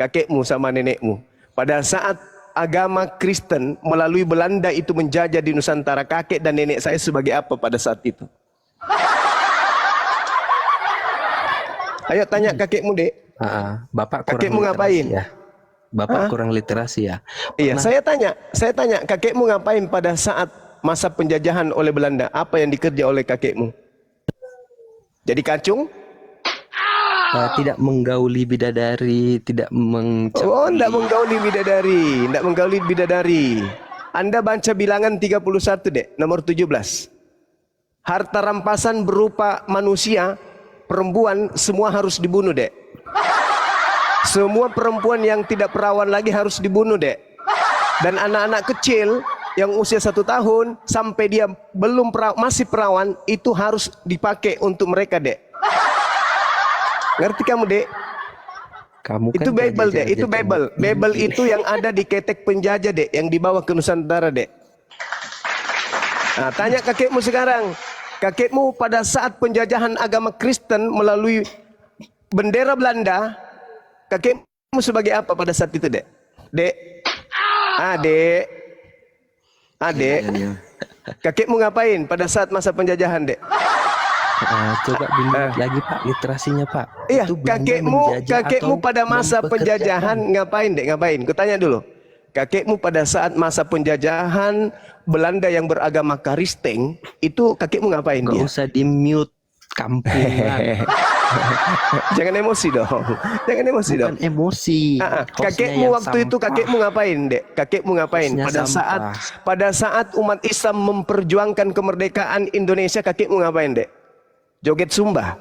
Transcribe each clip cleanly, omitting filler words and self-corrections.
kakekmu sama nenekmu. Pada saat agama Kristen melalui Belanda itu menjajah di Nusantara, kakek dan nenek saya sebagai apa pada saat itu? Ayo tanya kakekmu, Dek. Bapak kurang kakekmu ngapain? ya. Bapak kurang literasi ya. Iya, saya tanya, kakekmu ngapain pada saat masa penjajahan oleh Belanda? Apa yang dikerja oleh kakekmu? Jadi kacung? Tidak menggauli bidadari, tidak Oh, tidak menggauli bidadari, tidak menggauli bidadari. Anda baca bilangan 31, Dek, nomor 17. Harta rampasan berupa manusia, perempuan, semua harus dibunuh, Dek. Semua perempuan yang tidak perawan lagi harus dibunuh, Dek. Dan anak-anak kecil yang usia 1 tahun sampai dia masih perawan, itu harus dipakai untuk mereka, Dek. Ngerti kamu, Dek? Kamu itu kan Bible, Dek. Itu Bible. Bible itu yang ada di ketek penjajah, Dek, yang dibawa ke Nusantara, Dek. Nah, tanya kakekmu sekarang. Kakekmu pada saat penjajahan agama Kristen melalui bendera Belanda, kakekmu sebagai apa pada saat itu, Dek? Dek. Dek. Dek. Kakekmu ngapain pada saat masa penjajahan, Dek? Coba dilihat lagi, Pak, literasinya, Pak. Iya, kakekmu pada masa penjajahan ngapain, Dek? Ngapain? Kutanya dulu. Kakekmu pada saat masa penjajahan Belanda yang beragama Kristen, itu kakekmu ngapain dia? Gak usah di-mute, kampungan. Jangan emosi dong. Jangan emosi dong. Bukan emosi. Kakekmu waktu itu kakekmu ngapain, Dek? Kakekmu ngapain pada saat umat Islam memperjuangkan kemerdekaan Indonesia, kakekmu ngapain, Dek? Joget Sumba,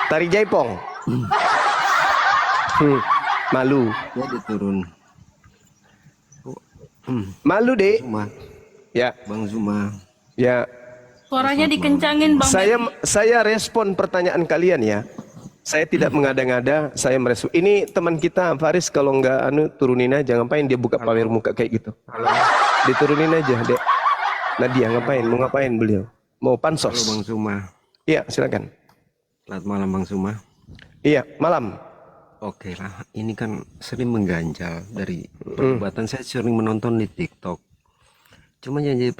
tari jaipong. Malu. Jadi turun. Malu, Dek. Ya. Bang Zuma. Ya. Suaranya dikencangin, Bang. Saya respon pertanyaan kalian ya. Saya tidak mengada-ngada, saya merespon. Ini teman kita Faris, kalau nggak turunin aja. Ngapain dia buka pamer muka kayak gitu? Diturunin aja, Dek. Nadia ngapain? Mau ngapain beliau? Mau pansos? Halo Bang Zuma. Iya, silakan. Selamat malam Bang Zuma. Iya, malam. Oke lah, ini kan sering mengganjal dari perdebatan. Saya sering menonton di TikTok. Cuma yang jadi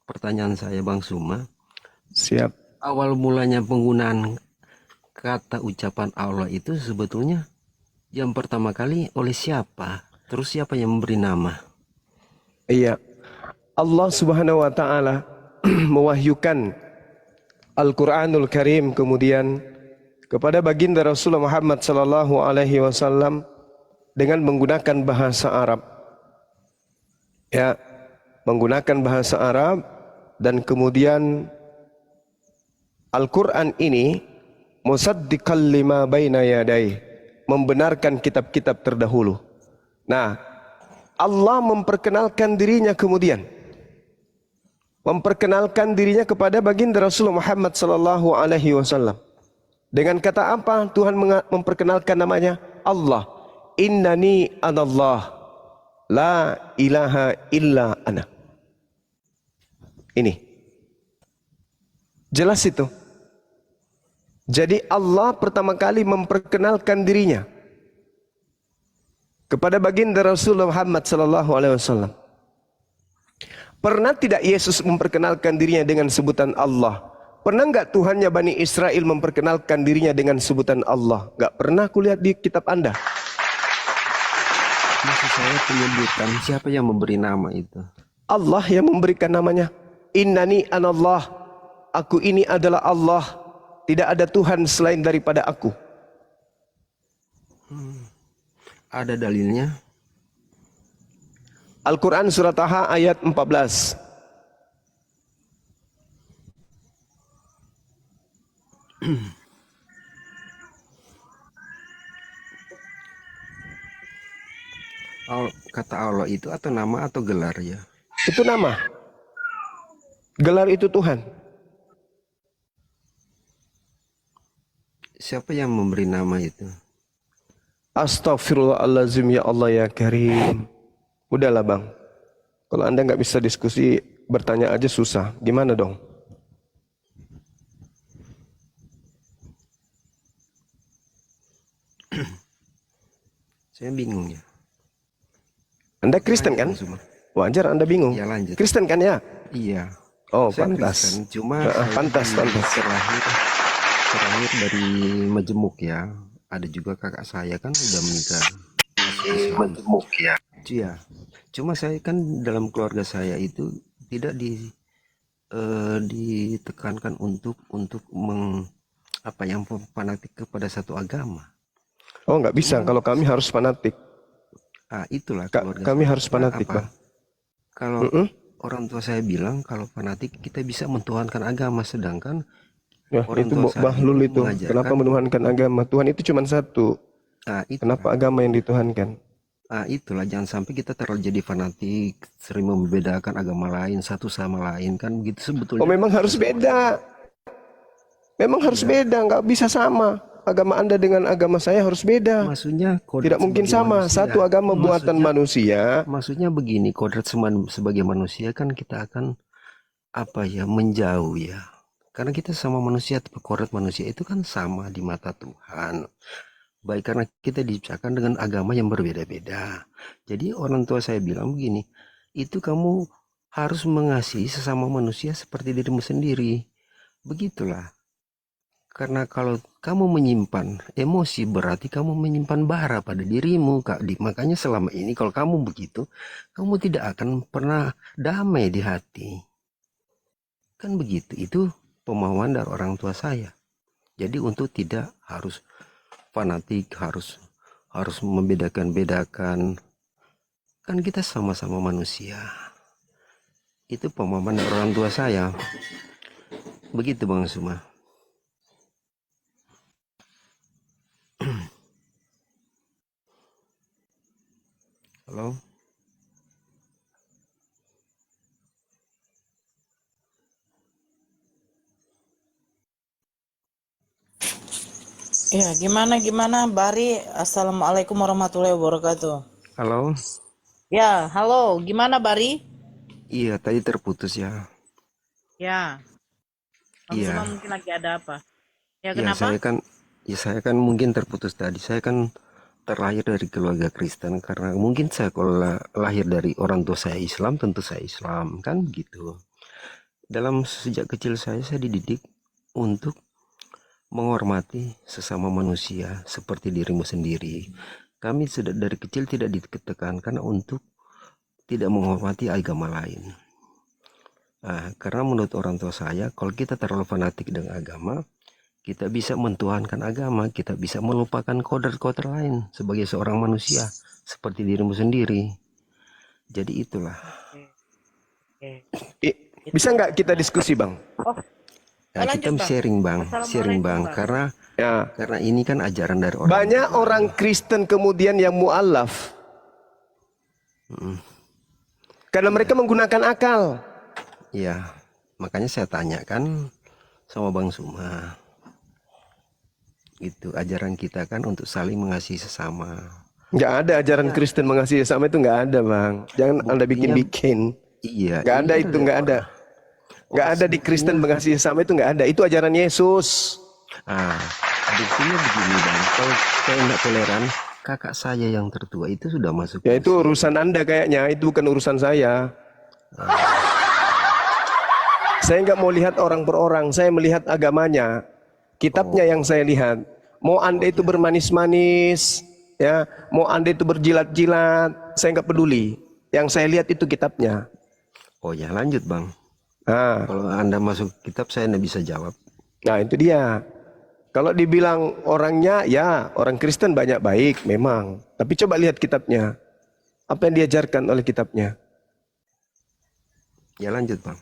pertanyaan saya, Bang Zuma. Siap. Awal mulanya penggunaan kata ucapan Allah itu sebetulnya yang pertama kali oleh siapa? Terus siapa yang memberi nama? Iya. Allah Subhanahu wa taala mewahyukan Al-Qur'anul Karim kemudian kepada baginda Rasulullah Muhammad sallallahu alaihi wasallam dengan menggunakan bahasa Arab. Ya, menggunakan bahasa Arab, dan kemudian Al-Qur'an ini musaddiqal lima baina yadai, membenarkan kitab-kitab terdahulu. Nah, Allah memperkenalkan dirinya kemudian memperkenalkan dirinya kepada baginda Rasulullah Muhammad sallallahu alaihi wasallam. Dengan kata apa Tuhan memperkenalkan namanya? Allah. Innani anallah, la ilaha illa ana. Ini jelas itu. Jadi Allah pertama kali memperkenalkan dirinya kepada baginda Rasulullah Muhammad sallallahu alaihi wasallam. Pernah tidak Yesus memperkenalkan dirinya dengan sebutan Allah? Pernah enggak Tuhannya Bani Israel memperkenalkan dirinya dengan sebutan Allah? Enggak pernah kulihat di kitab Anda. Maksud saya penyebutan siapa yang memberi nama itu? Allah yang memberikan namanya. Innani anallah, aku ini adalah Allah, tidak ada Tuhan selain daripada aku. Ada dalilnya? Al-Quran surat Taha ayat 14. Kata Allah itu atau nama atau gelar ya? Itu nama. Gelar itu Tuhan. Siapa yang memberi nama itu? Astaghfirullahaladzim, ya Allah ya Karim. Udahlah Bang. Kalau Anda nggak bisa diskusi, bertanya aja susah. Gimana dong? Saya bingung ya. Anda Kristen kan? Bang Suma. Wajar Anda bingung. Ya lanjut. Kristen kan ya? Iya. Oh, Saya pantas. Kristen, cuma saya Pantas, pantas. terlahir dari majemuk ya. Ada juga kakak saya kan udah menikah. Majemuk ya. Iya. Cuma saya kan dalam keluarga saya itu tidak ditekankan untuk apa yang fanatik kepada satu agama. Oh, nggak bisa. Kalau kami harus fanatik. Itulah keluarga Kami saya. harus fanatik, Apa? Bang. Kalau orang tua saya bilang kalau fanatik kita bisa mentuhankan agama, sedangkan Ya, orang itu tua saya bahlul itu. mengajarkan- Kenapa menuhankan agama? Tuhan itu cuma satu. itulah. Kenapa agama yang dituhankan? Itulah jangan sampai kita terlalu jadi fanatik, sering membedakan agama lain satu sama lain kan begitu sebetulnya. Oh, memang harus beda. Memang harus beda, nggak bisa sama. Agama Anda dengan agama saya harus beda. Maksudnya kodrat Tidak mungkin sebagai sama. manusia. Satu agama buatan manusia. Maksudnya begini, kodrat sebagai manusia kan kita akan menjauh ya. Karena kita sama manusia, tapi kodrat manusia itu kan sama di mata Tuhan. Baik karena kita diciptakan dengan agama yang berbeda-beda. Jadi orang tua saya bilang begini, itu kamu harus mengasihi sesama manusia seperti dirimu sendiri. Begitulah. Karena kalau kamu menyimpan emosi berarti kamu menyimpan bara pada dirimu, Kak. Makanya selama ini kalau kamu begitu, kamu tidak akan pernah damai di hati. Kan begitu. Itu pemahaman dari orang tua saya. Jadi untuk tidak harus fanatik, harus membedakan-bedakan. Kan kita sama-sama manusia. Itu pemahaman dari orang tua saya. Begitu Bang Suma. Halo. Ya, gimana Bari? Assalamualaikum warahmatullahi wabarakatuh. Halo. Ya, halo, gimana Bari? Iya, tadi terputus ya. Ya, Bang Iya. Suma mungkin lagi ada apa? Ya, Ya, kenapa? saya kan mungkin terputus tadi. Saya kan terlahir dari keluarga Kristen karena mungkin saya kalau lahir dari orang tua saya Islam, tentu saya Islam kan gitu. Dalam sejak kecil saya dididik untuk menghormati sesama manusia seperti dirimu sendiri. Kami sudah dari kecil tidak ditekankan untuk tidak menghormati agama lain. Karena menurut orang tua saya, kalau kita terlalu fanatik dengan agama, kita bisa mentuhankan agama, kita bisa melupakan kodrat-kodrat lain sebagai seorang manusia seperti dirimu sendiri. Jadi itulah. Bisa nggak kita diskusi, Bang? Kita lanjut, Bang. sharing bang, Assalamualaikum, Bang. karena ini kan ajaran dari orang. Banyak orang Kristen kemudian yang mu'alaf. Karena mereka menggunakan akal. Ya, makanya saya tanyakan sama Bang Suma. Itu ajaran kita kan untuk saling mengasihi sesama. Nggak ada ajaran Kristen mengasihi sesama, itu nggak ada, Bang. Jangan Anda bikin-bikin. Iya. Nggak ada itu, nggak ada. Nggak ada di Kristen mengasihi sesama, itu nggak ada. Itu ajaran Yesus. Buktinya begini Bang. Kalau saya nggak toleran, kakak saya yang tertua itu sudah masuk. Ya itu urusan Anda kayaknya, itu bukan urusan saya. Saya nggak mau lihat orang per orang, saya melihat agamanya, kitabnya yang saya lihat. Mau Anda itu bermanis-manis, ya, mau Anda itu berjilat-jilat, saya nggak peduli. Yang saya lihat itu kitabnya. Oh ya, lanjut Bang. Kalau Anda masuk kitab saya nggak bisa jawab. Nah itu dia. Kalau dibilang orangnya, ya orang Kristen banyak baik memang. Tapi coba lihat kitabnya. Apa yang diajarkan oleh kitabnya. Ya lanjut Bang.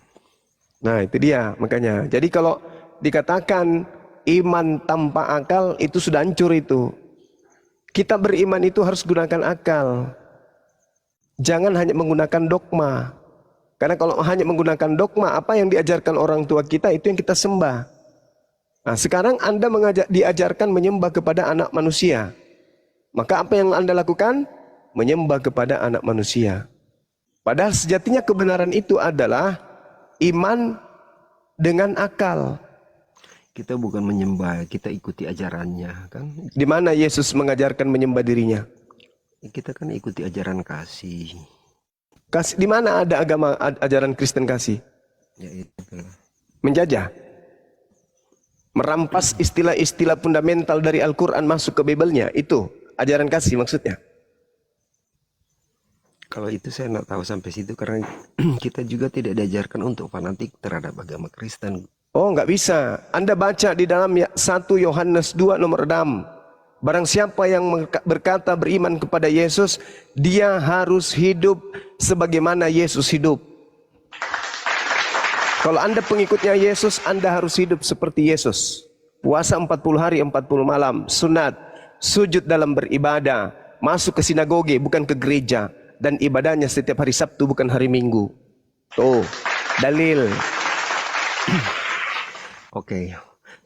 Nah itu dia makanya. Jadi kalau dikatakan iman tanpa akal itu sudah hancur itu. Kita beriman itu harus gunakan akal. Jangan hanya menggunakan dogma. Karena kalau hanya menggunakan dogma, apa yang diajarkan orang tua kita itu yang kita sembah. Nah, sekarang Anda diajarkan menyembah kepada anak manusia. Maka apa yang Anda lakukan? Menyembah kepada anak manusia. Padahal sejatinya kebenaran itu adalah iman dengan akal. Kita bukan menyembah, kita ikuti ajarannya kan. Di mana Yesus mengajarkan menyembah dirinya? Kita kan ikuti ajaran kasih. Kasih di mana ada agama ajaran Kristen kasih? Ya itu. Menjajah. Merampas istilah-istilah fundamental dari Al-Quran masuk ke Bible-nya. Itu ajaran kasih maksudnya. Kalau itu saya nggak tahu sampai situ karena kita juga tidak diajarkan untuk fanatik terhadap agama Kristen. Oh, nggak bisa. Anda baca di dalam 1 Yohanes 2 nomor 6. Barang siapa yang berkata beriman kepada Yesus, dia harus hidup sebagaimana Yesus hidup. Kalau Anda pengikutnya Yesus, Anda harus hidup seperti Yesus. Puasa 40 hari 40 malam, sunat, sujud dalam beribadah, masuk ke sinagoge bukan ke gereja, dan ibadahnya setiap hari Sabtu bukan hari Minggu. Tuh, dalil. Oke,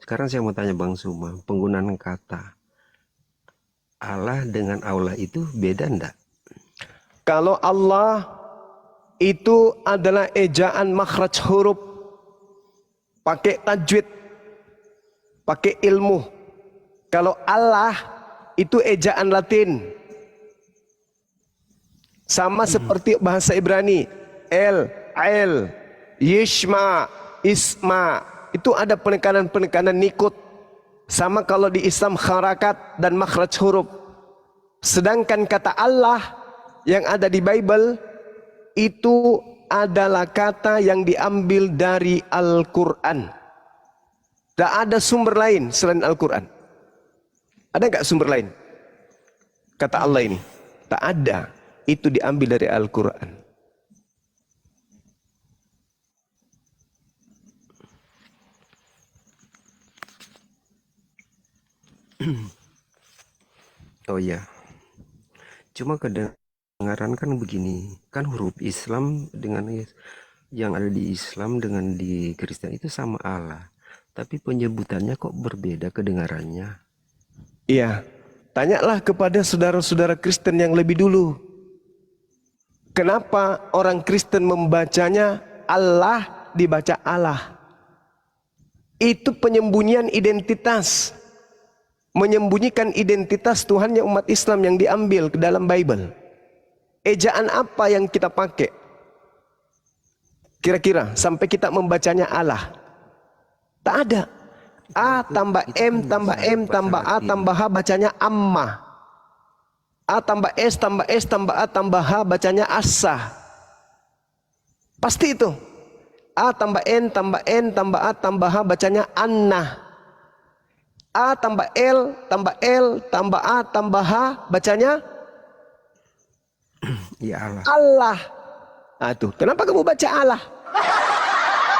sekarang saya mau tanya Bang Suma, penggunaan kata Allah dengan Allah itu beda enggak? Kalau Allah itu adalah ejaan makhraj huruf, pakai tajwid, pakai ilmu. Kalau Allah itu ejaan Latin, sama seperti bahasa Ibrani, El, Yishma, Isma, itu ada penekanan-penekanan nikut. Sama kalau di Islam harakat dan makhraj huruf. Sedangkan kata Allah yang ada di Bible itu adalah kata yang diambil dari Al-Quran. Tak ada sumber lain selain Al-Quran. Ada nggak sumber lain? Kata Allah ini. Tak ada. Itu diambil dari Al-Quran. Oh ya, cuma kedengaran kan begini, kan huruf Islam dengan yang ada di Islam dengan di Kristen itu sama Allah, tapi penyebutannya kok berbeda kedengarannya. Iya, tanyalah kepada saudara-saudara Kristen yang lebih dulu. Kenapa orang Kristen membacanya Allah dibaca Allah? Itu penyembunyian identitas. Menyembunyikan identitas Tuhannya umat Islam yang diambil ke dalam Bible. Ejaan apa yang kita pakai? Kira-kira sampai kita membacanya Allah. Tak ada. A tambah M tambah M tambah A tambah H bacanya Amma. A tambah S tambah S tambah A tambah H bacanya Asa. Pasti itu. A tambah N tambah N tambah A tambah H bacanya Anna. A tambah L tambah L tambah A tambah H bacanya Ya Allah. Allah. Nah, tuh, kenapa kamu baca Allah?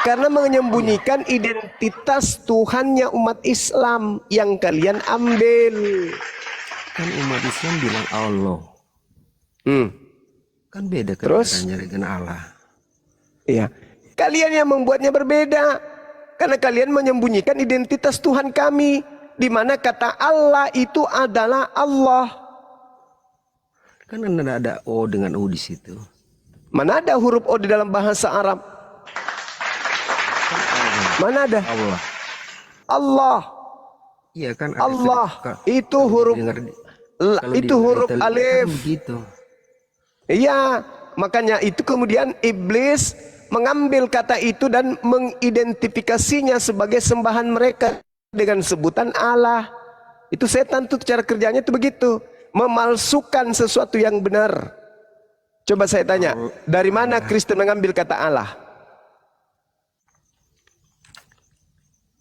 Karena menyembunyikan identitas Tuhannya umat Islam yang kalian ambil. Kan umat Islam bilang Allah. Kan beda Terus? kedengarannya dengan Allah. Iya. Kalian yang membuatnya berbeda. Karena kalian menyembunyikan identitas Tuhan kami. Di mana kata Allah itu adalah Allah. Kan ada O dengan U di situ. Mana ada huruf O di dalam bahasa Arab? Mana ada? Allah. Allah. Iya kan. Allah. Itu huruf. Itu huruf alif. Kan begitu. Iya. Makanya itu kemudian iblis mengambil kata itu dan mengidentifikasinya sebagai sembahan mereka dengan sebutan Allah. Itu setan tuh cara kerjanya itu begitu, memalsukan sesuatu yang benar. Coba saya tanya, dari mana Kristen mengambil kata Allah?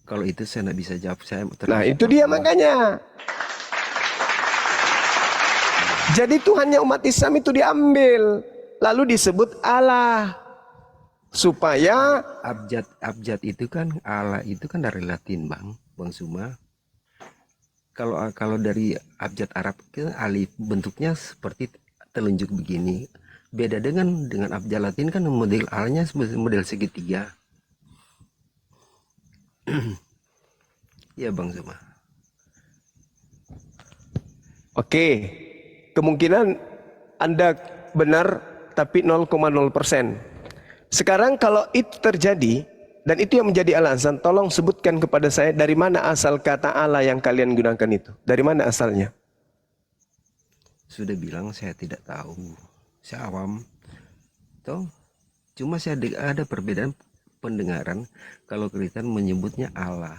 Kalau itu saya nggak bisa jawab. Nah itu dia makanya. Jadi Tuhannya umat Islam itu diambil, lalu disebut Allah. Supaya abjad itu kan Allah itu kan dari Latin Bang Suma. Kalau dari abjad Arab itu alif bentuknya seperti telunjuk begini. Beda dengan abjad Latin kan model A-nya model segitiga. Ya Bang Suma. Oke, kemungkinan Anda benar tapi 0,0%. Sekarang kalau itu terjadi dan itu yang menjadi alasan, tolong sebutkan kepada saya dari mana asal kata Allah yang kalian gunakan itu. Dari mana asalnya? sudah bilang saya tidak tahu, saya awam. Toh, cuma saya ada perbedaan pendengaran. Kalau Kristen menyebutnya Allah,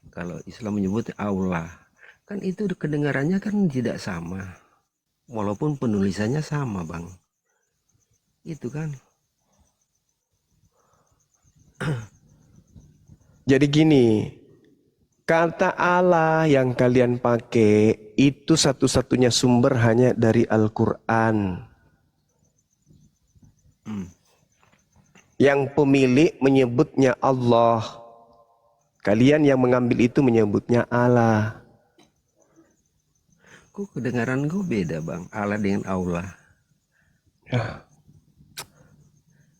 kalau Islam menyebutnya Allah, kan itu kedengarannya kan tidak sama, walaupun penulisannya sama, Bang. Itu kan. Jadi gini, kata Allah yang kalian pakai itu satu-satunya sumber hanya dari Al-Quran. Yang pemilik menyebutnya Allah. Kalian yang mengambil itu menyebutnya Allah. Kok kedengaran gue beda, Bang, Allah dengan Allah. Ya.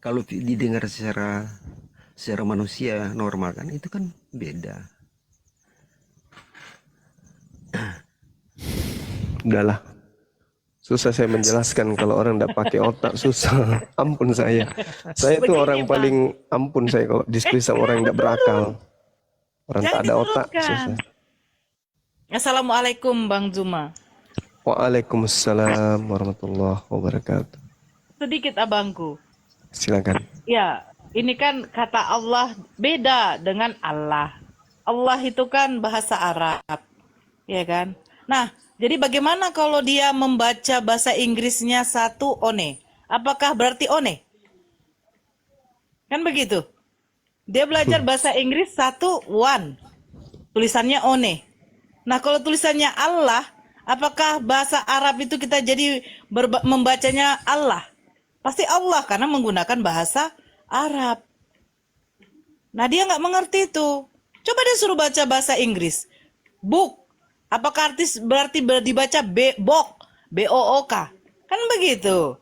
Kalau didengar secara manusia normal kan itu kan beda. Udahlah. Susah saya menjelaskan kalau orang tidak pakai otak, susah. Ampun saya. Saya tuh orang paling ampun saya kalau diskusi sama orang yang tidak berakal. Orang tak ada otak, susah. Assalamualaikum Bang Zuma. Waalaikumsalam warahmatullahi wabarakatuh. Sedikit abangku. Silakan. Ya, ini kan kata Allah beda dengan Allah. Allah itu kan bahasa Arab, ya kan? Nah, jadi bagaimana kalau dia membaca bahasa Inggrisnya satu one? Apakah berarti one? Kan begitu. Dia belajar bahasa Inggris satu one. Tulisannya one. Nah, kalau tulisannya Allah, apakah bahasa Arab itu kita jadi membacanya Allah? Pasti Allah karena menggunakan bahasa Arab. Nah, dia nggak mengerti itu. Coba dia suruh baca bahasa Inggris. Book. Apakah artis berarti dibaca book, B-O-O-K? Kan begitu.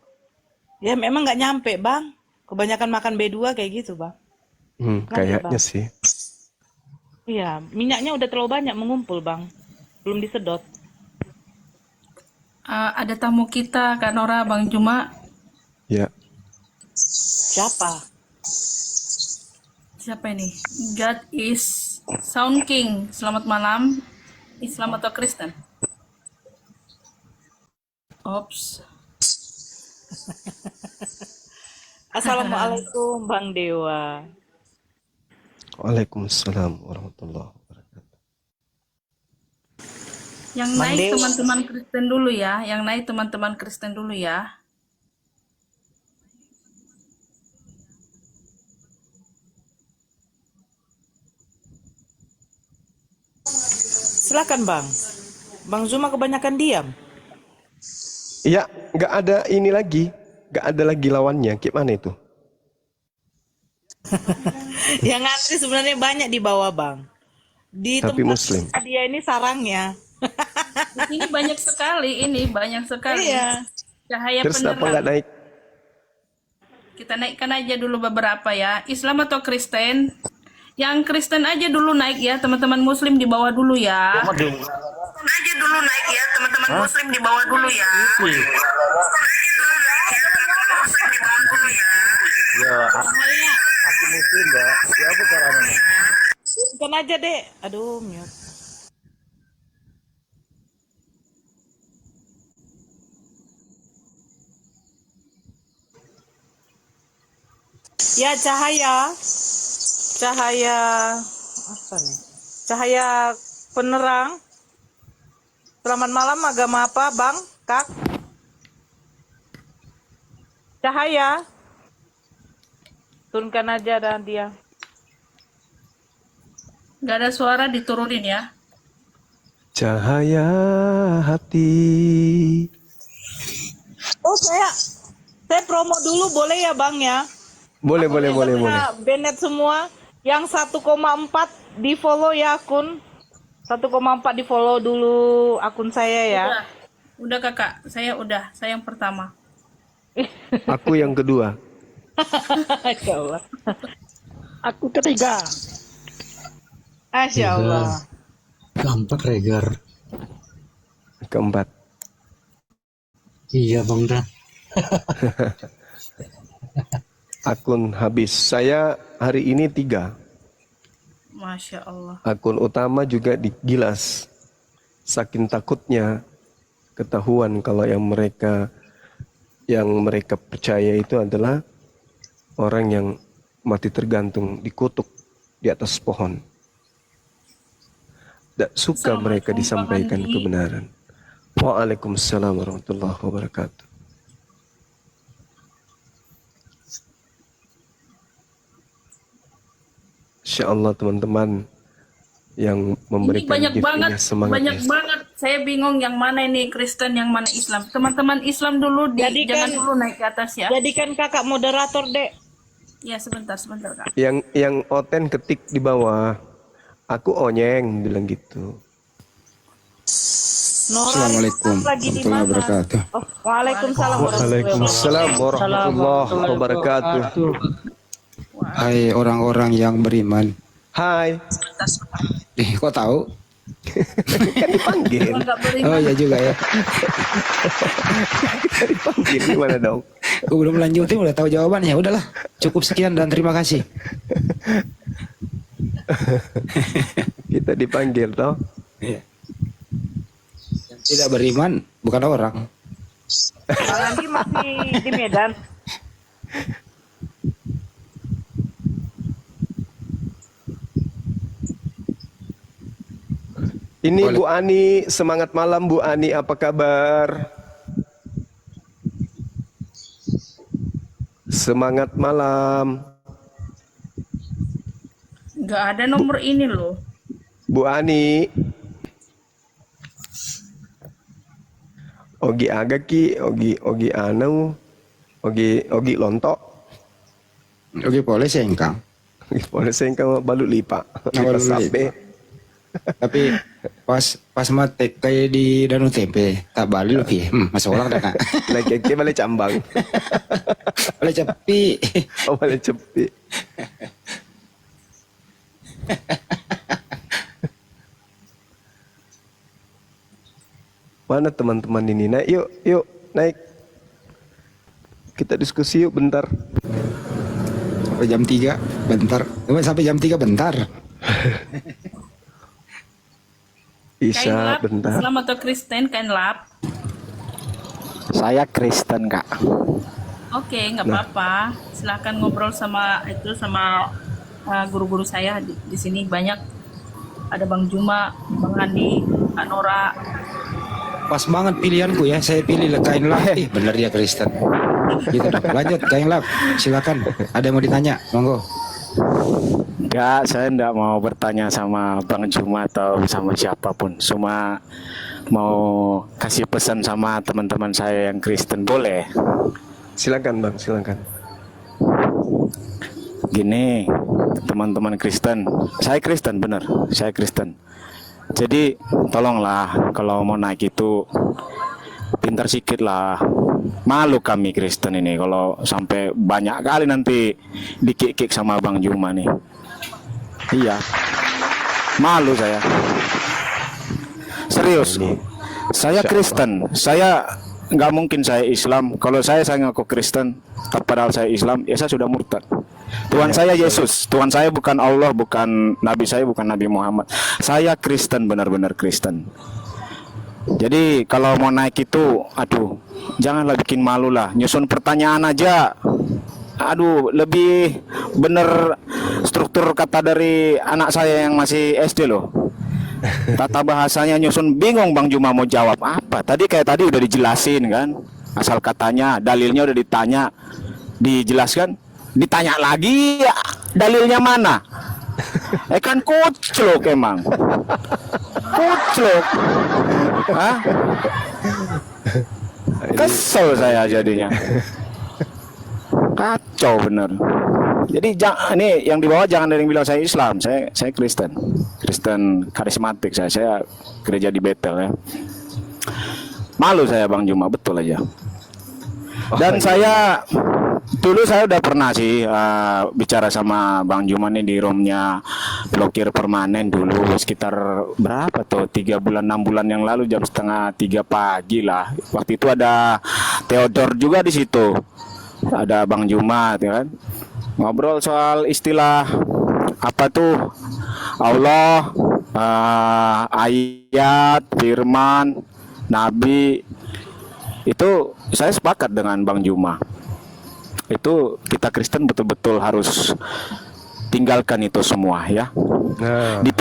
Ya memang nggak nyampe, Bang. Kebanyakan makan B2 kayak gitu, Bang. Kayaknya sih. Iya, minyaknya udah terlalu banyak mengumpul, Bang. Belum disedot. Ada tamu kita, Kak Nora, Bang Juma. Ya. Siapa? Siapa ini? God is Sound King. Selamat malam. Islam atau Kristen? Ops. Assalamualaikum, Bang Dewa. Waalaikumsalam warahmatullahi wabarakatuh. Yang Bang naik Dewa. teman-teman Kristen dulu ya. Yang naik teman-teman Kristen dulu ya. Silakan, Bang. Bang Zuma kebanyakan diam. Iya, nggak ada ini lagi. Nggak ada lagi lawannya. Gimana itu? Yang ngantri sebenarnya banyak di bawah, Bang. Di Tapi tempat Muslim. dia ini sarangnya. Ini banyak sekali, banyak sekali. Iya. Cahaya Terus kenapa penerang. nggak naik? Kita naikkan aja dulu beberapa ya. Islam atau Kristen? Yang Kristen aja dulu naik ya, teman-teman Muslim di bawah dulu ya. Kristen aja dulu naik ya, teman-teman Muslim di bawah dulu ya. Aku muslim ya. Siapa caranya? Bukan aja, Dek. Aduh, mute. Ya, cahaya apa nih? Cahaya penerang. Selamat malam, agama apa, Bang? Kak? Cahaya. Turunkan aja dan dia. Gak ada suara, diturunin ya. Cahaya hati. Oh, saya promo dulu boleh ya, Bang ya? Boleh. Bennett semua yang 1,4 di follow ya akun. 1,4 di follow dulu akun saya ya. Udah kakak, saya yang pertama. Aku yang kedua. Masya Allah. Aku ketiga. Masya Allah. Keempat Regar. Keempat. Iya Bang Dan. Akun habis. Saya hari ini 3. Masya Allah. Akun utama juga digilas. Saking takutnya ketahuan kalau yang mereka percaya itu adalah orang yang mati tergantung dikutuk di atas pohon. Tidak suka mereka Assalamualaikum, Bang disampaikan Andi. kebenaran. Waalaikumsalam warahmatullahi wabarakatuh. Insya Allah teman-teman yang Ini memberikan banyak gift banget, ini semangat. banyak banget. Saya bingung yang mana ini Kristen, yang mana Islam. Teman-teman Islam dulu, Jadi jangan kan- dulu naik ke atas ya. Jadikan kakak moderator, Dek. Ya sebentar Kak. Yang Oten ketik di bawah, aku onyeng bilang gitu. Nora Assalamualaikum lagi di warahmatullahi mana? wabarakatuh. Oh, waalaikumsalam warahmatullahi Waalaikumsalam warahmatullahi wabarakatuh. Hai orang-orang yang beriman. Hai, Kok tahu? kan dipanggil. Enggak beriman. Oh ya juga ya. Dipanggil gimana dong? Aku belum lanjutin udah tahu jawabannya. Udahlah, cukup sekian dan terima kasih. Kita dipanggil toh. Iya. Yang tidak beriman bukan orang. Bang Andi masih di Medan. Ini Boleh. Bu Ani, semangat malam Bu Ani, apa kabar? Semangat malam. Enggak ada nomor ini loh. Bu Ani. Ogi agaki, ogi anu, ogi lontok. Oke, boleh sengkang. Boleh saya kau balut lipat. Nah, balut Lipat sape. lipat. Tapi pas matek kayak di Danau Tempe, tak balik lebih. Masa orang dah nak. Naik keke balik cambang. Boleh cepi. Oh balik cepi. Mana teman-teman ini? Naik yuk naik. Kita diskusi yuk bentar. Sampai jam 3 bentar. Sampai jam 3 bentar. Isya Kain lap, bentar. Islam atau Kristen, kain lap. Saya Kristen, Kak. Oke, nggak apa-apa. Silahkan ngobrol sama guru-guru saya di sini banyak. Ada Bang Juma, Bang Andi, Kak Nora. Pas banget pilihanku ya. Saya pilih kain lap. Bener dia Kristen. Gitu dong. Lanjut kain lap. Silakan. Ada yang mau ditanya? Monggo. Enggak, saya enggak mau bertanya sama Bang Juma atau sama siapapun. Cuma mau kasih pesan sama teman-teman saya yang Kristen. Boleh? Silakan Bang, silakan. Gini, teman-teman Kristen. Saya Kristen, bener. Saya Kristen. Jadi, tolonglah kalau mau naik itu pintar sikit lah. Malu kami Kristen ini kalau sampai banyak kali nanti dikik-kik sama Bang Juma nih. Iya, malu saya. Serius, saya Kristen. Saya nggak mungkin saya Islam. Kalau saya ngaku Kristen, padahal saya Islam, ya saya sudah murtad. Tuhan saya Yesus, Tuhan saya bukan Allah, bukan Nabi saya, bukan Nabi Muhammad. Saya Kristen, benar-benar Kristen. Jadi kalau mau naik itu, aduh, janganlah bikin malu lah. Nyusun pertanyaan aja. Aduh, lebih bener struktur kata dari anak saya yang masih SD loh. Tata bahasanya nyusun, bingung Bang Juma mau jawab apa. Tadi udah dijelasin kan. Asal katanya, dalilnya udah ditanya, dijelaskan, ditanya lagi, ya, dalilnya mana? Kan kucluk emang. Kucluk. Hah? Kesel saya jadinya. Kacau bener. Jadi ini yang di bawah jangan ada yang bilang saya Islam, saya Kristen. Kristen karismatik saya gereja di Betel ya. Malu saya Bang Juma, betul aja. Dan saya dulu saya udah pernah sih bicara sama Bang Juma nih di roomnya Blokir Permanen dulu sekitar berapa tuh 3 bulan 6 bulan yang lalu jam 2:30 pagi lah. Waktu itu ada Theodor juga di situ. Ada Bang Juma ya kan. Ngobrol soal istilah apa tuh Allah, ayat, firman, nabi, itu saya sepakat dengan Bang Juma. Itu kita Kristen betul-betul harus tinggalkan itu semua ya. Nah, Di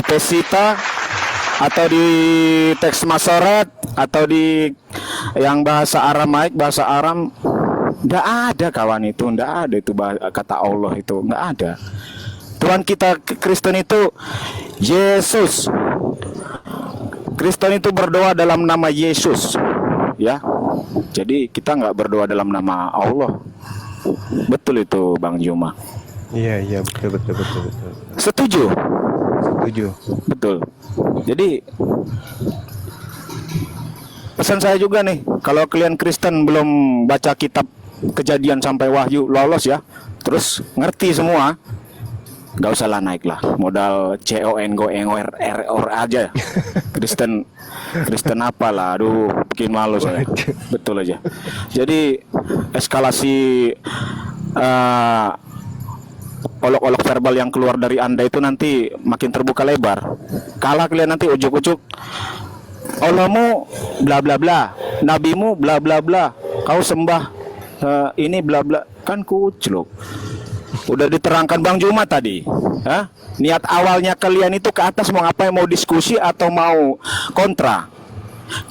Pesita atau di teks Masoret atau di yang bahasa Aramaik, bahasa Aram, nggak ada kawan itu, nggak ada itu kata Allah itu, nggak ada. Tuhan kita Kristen itu Yesus. Kristen itu berdoa dalam nama Yesus, ya. Jadi kita nggak berdoa dalam nama Allah. Betul itu Bang Juma. iya betul. Setuju? Setuju. Betul. Jadi pesan saya juga nih, kalau kalian Kristen belum baca kitab Kejadian sampai Wahyu lolos ya, terus ngerti semua, nggak usah lah naik lah, modal CONGOR aja. Kristen apalah, aduh bikin malu saya. Betul aja. Jadi eskalasi olok-olok verbal yang keluar dari Anda itu nanti makin terbuka lebar. Kalah kalian nanti ujuk-ujuk, Allahmu bla bla bla, nabimu bla bla bla, kau sembah ini bla bla, kan kucluk. Udah diterangkan Bang Juma tadi, ha? Niat awalnya kalian itu ke atas mau ngapain, mau diskusi atau mau kontra?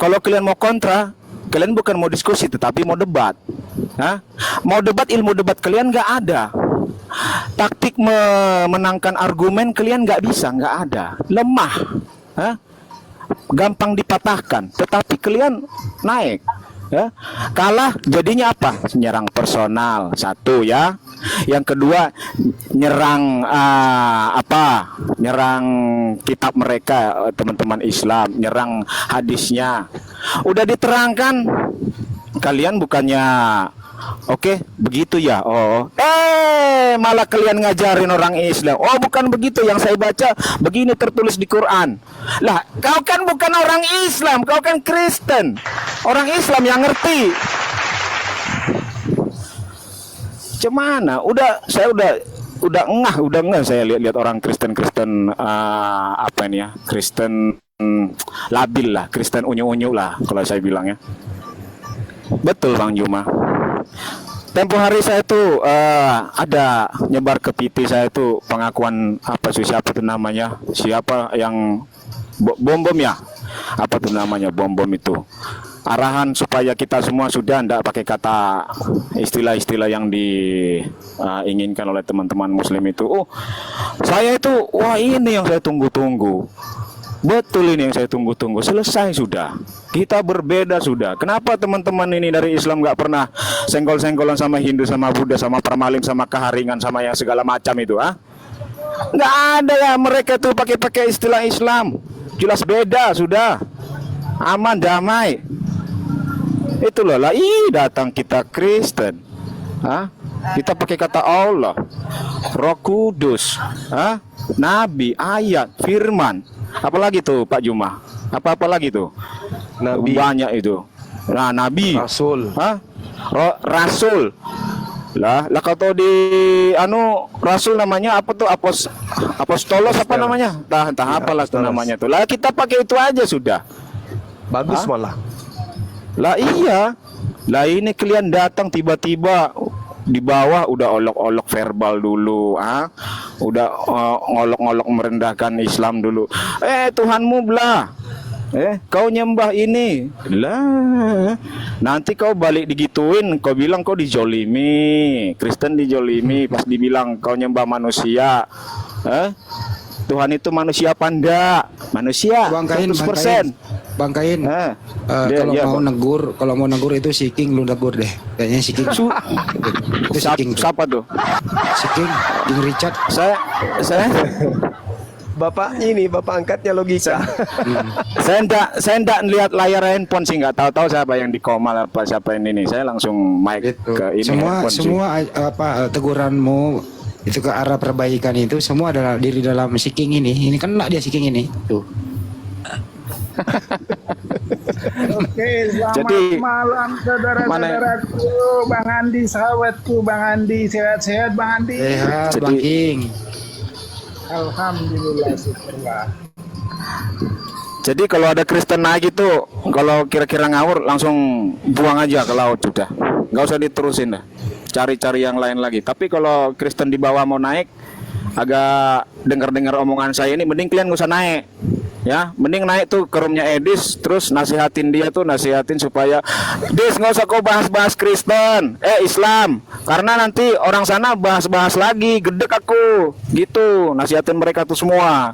Kalau kalian mau kontra, kalian bukan mau diskusi tetapi mau debat, ha? Mau debat, ilmu debat kalian nggak ada. Taktik memenangkan argumen kalian nggak bisa, nggak ada, lemah, ha? Gampang dipatahkan. Tetapi kalian naik, ya. Kalah jadinya apa? Nyerang personal, satu ya. Yang kedua nyerang nyerang kitab mereka, teman-teman Islam, nyerang hadisnya. Udah diterangkan, kalian bukannya oke, begitu ya. Oh, malah kalian ngajarin orang Islam. Oh, bukan begitu yang saya baca, begini tertulis di Quran. Lah, kau kan bukan orang Islam, kau kan Kristen. Orang Islam yang ngerti. Cemana? Saya udah engah saya lihat orang Kristen apa ini ya? Kristen labil lah, Kristen unyu-unyu lah kalau saya bilang ya. Betul Bang Juma. Tempo hari saya tuh ada nyebar ke PT saya tuh pengakuan siapa tuh namanya, siapa yang bom ya, apa tuh namanya bom itu, arahan supaya kita semua sudah ndak pakai kata istilah-istilah yang diinginkan oleh teman-teman Muslim itu. Oh, saya itu, wah ini yang saya tunggu-tunggu. Betul, ini yang saya tunggu-tunggu. Selesai sudah. Kita berbeda sudah. Kenapa teman-teman ini dari Islam nggak pernah senggol-senggolan sama Hindu, sama Buddha, sama Permalim, sama Keharingan, sama yang segala macam itu? Nggak ada ya, mereka tuh pakai istilah Islam. Jelas beda sudah. Aman, damai. Itu loh lah. Datang kita Kristen. Kita pakai kata Allah, Roh Kudus, Nabi, ayat, firman. Apalagi tuh Pak Juma? Apa lagi tuh? Nabi. Banyak itu. Nah, Nabi. Rasul. Rasul. Lah kata di Rasul namanya apa tuh? Apostolos apa namanya? Entah apalah tuh namanya tuh. Lah kita pakai itu aja sudah. Bagus malah. Lah iya. Lah ini kalian datang tiba-tiba di bawah udah olok-olok verbal dulu, udah ngolok-ngolok merendahkan Islam dulu. Tuhanmu belah, kau nyembah ini lah, nanti kau balik digituin, kau bilang kau dijolimi, Kristen dijolimi, pas dibilang kau nyembah manusia. Tuhan itu manusia apa enggak? Manusia 100%. Bang Kain, kalau mau negur itu si King lu negur deh. Kayaknya si King. Itu si King. Siapa tuh? Si King Richard. Saya Bapak angkatnya logika. saya enggak lihat layar handphone sih, nggak tahu siapa yang di Komal apa siapa ini. Saya langsung mic Itu. ke ini. Semua teguranmu itu ke arah perbaikan itu semua adalah diri dalam si King ini. Ini kan dia si King ini. Tuh. Oke, selamat malam saudara-saudaraku, Bang Andi, sahabatku, Bang Andi, sehat-sehat Bang Andi. Sehat, Bang King. Alhamdulillah, syukurlah. Jadi kalau ada Kristen naik itu, kalau kira-kira ngawur langsung buang aja ke laut sudah. Nggak usah diterusin dah. Cari-cari yang lain lagi. Tapi kalau Kristen di bawah mau naik, agak dengar-dengar omongan saya ini, mending kalian nggak usah naik. Ya, mending naik tuh ke roomnya Edis, terus nasihatin dia tuh, nasihatin supaya Dis nggak usah kau bahas-bahas Kristen, Islam, karena nanti orang sana bahas-bahas lagi, gedek aku, gitu, nasihatin mereka tuh semua.